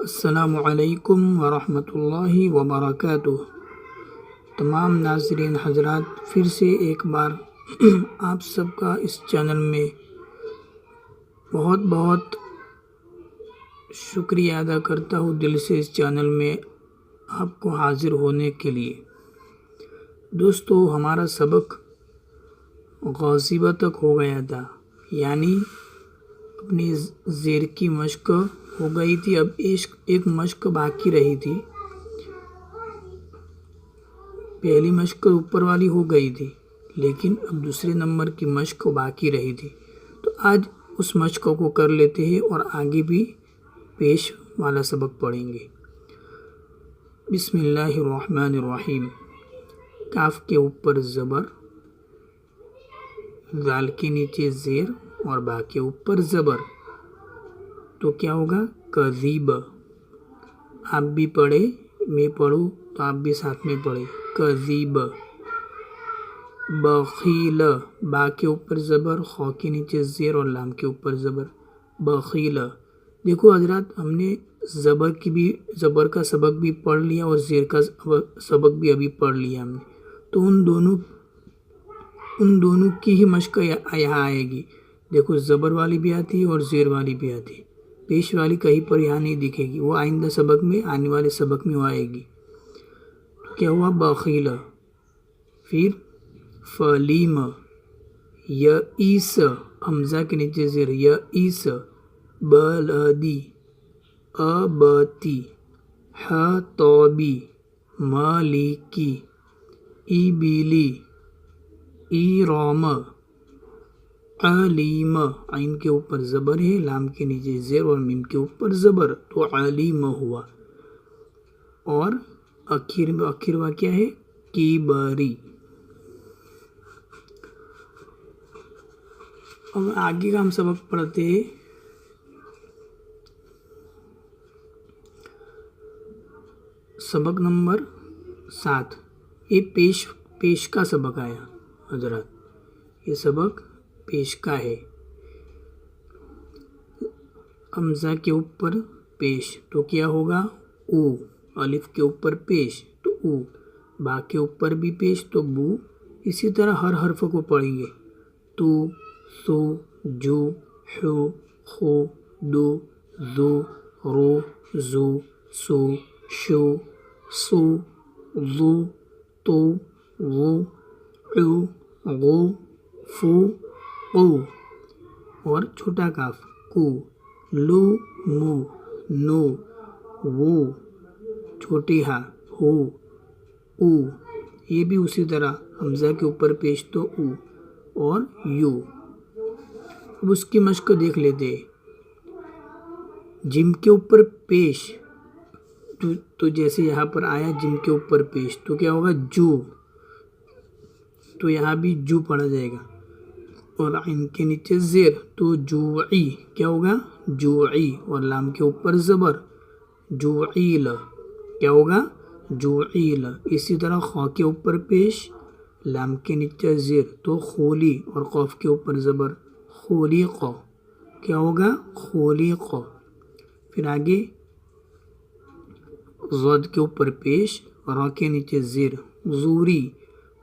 अस्सलामुअलैकुम वरहमतुल्लाहि वबरकातुह। तमाम नाज़रीन हजरात, फिर से एक बार आप सबका इस चैनल में बहुत बहुत शुक्रिया अदा करता हूँ दिल से, इस चैनल में आपको हाज़िर होने के लिए। दोस्तों, हमारा सबक ग़ाज़िबा तक हो गया था, यानी अपनी ज़ेर की मश्क हो गई थी। अब एक मश्क बाकी रही थी। पहली मश्क ऊपर वाली हो गई थी, लेकिन अब दूसरे नंबर की मश्क बाकी रही थी। तो आज उस मश्क को कर लेते हैं और आगे भी पेश वाला सबक पढ़ेंगे। बिस्मिल्लाहिर्रहमानिर्रहीम। काफ के ऊपर ज़बर, दाल के नीचे ज़ेर और बा के ऊपर ज़बर, तो क्या होगा? कज़ीब। आप भी पढ़े, मैं पढ़ूँ तो आप भी साथ में पढ़े। कज़ीब। बखील, बा के ऊपर ज़बर, खौ के नीचे ज़ेर और लाम के ऊपर ज़बर, बखील। देखो हजरात, हमने ज़बर का सबक भी पढ़ लिया और ज़ेर का सबक भी अभी पढ़ लिया हमने। तो उन दोनों की ही मश्क यहाँ आएगी। देखो, ज़बर वाली भी आती है और ज़ेर वाली भी आती है। पेश वाली कहीं पर यहाँ नहीं दिखेगी, वो आइंदा सबक में, आने वाले सबक में वो आएगी। तो क्या हुआ? बखील। फिर फलीम, यईस, हमज़ा के नीचे ज़ेर, यईस। बलदी, अबती, हतौबी, मलिकी, इबिली, इराम, अलीम। आइन के ऊपर ज़बर है, लाम के नीचे ज़ेर और मीम के ऊपर ज़बर, तो अलीम हुआ। और आखिर वाक्य क्या है? कीबरी। अब आगे का हम सबक पढ़ते हैं। सबक नंबर 7। ये पेश का सबक आया हजरत, ये सबक पेश का है। हमज़ा के ऊपर पेश, तो क्या होगा? ऊ। अलिफ के ऊपर पेश, तो ऊ। बा के ऊपर भी पेश, तो बू। इसी तरह हर हर्फ को पढ़ेंगे। तू, सु, जू, हु, खु, दु, जु, रू, जू, सु, शु, सु, जु, तु, वु, उ, गु, फु, उ। और छोटा काफ, कु, लु, मु, नु, वु, छोटी हा, हु, उ। ये भी उसी तरह हमज़ा के ऊपर पेश, तो उ और यू। अब उसकी मश्क देख लेते हैं। जिम के ऊपर पेश, तो जैसे यहाँ पर आया जिम के ऊपर पेश, तो क्या होगा? जू। तो यहाँ भी जू पढ़ा जाएगा। और आइन के नीचे ज़ेर, तो जूई। क्या होगा? जूई। और लाम के ऊपर ज़बर, जूईल। क्या होगा? जूईल। इसी तरह खौ के ऊपर पेश, लाम के नीचे ज़ेर, तो खोली। और कौफ के ऊपर ज़बर, खोलीक़। क्या होगा? खोलीक़। फिर आगे ज़द के ऊपर पेश, रा के नीचे ज़ेर, ज़ूरी।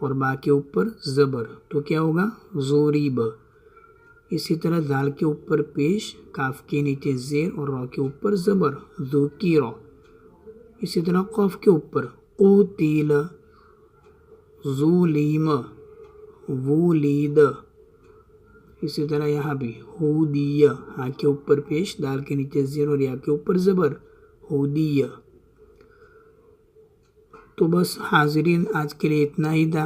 और बा के ऊपर ज़बर, तो क्या होगा? ज़ूरीब। इसी तरह दाल के ऊपर पेश, काफ के नीचे ज़ेर और रा के ऊपर ज़बर, ज़ुकीरा। इसी तरह कौफ के ऊपर क़ुतिल, ज़ुलिम, वुलिद। इसी तरह यहाँ भी हुदिया, हा के ऊपर पेश, दाल के नीचे ज़ेर और या के ऊपर ज़बर, हुदिया। तो बस हाज़रीन, आज के लिए इतना ही था।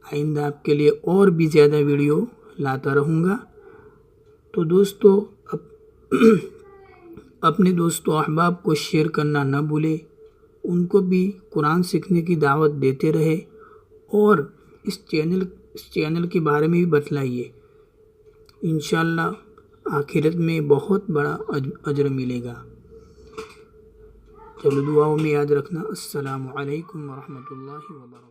आइंदा आपके लिए और भी ज़्यादा वीडियो लाता रहूँगा। तो दोस्तों, अपने दोस्तों अहबाब को शेयर करना न भूलें। उनको भी कुरान सीखने की दावत देते रहे और इस चैनल के बारे में भी बतलाइए। इंशाल्लाह आखिरत में बहुत बड़ा अजर मिलेगा। चलो दुआओं में याद रखना। अस्सलामु अलैकुम वरहमतुल्लाहि वबरकातुहू।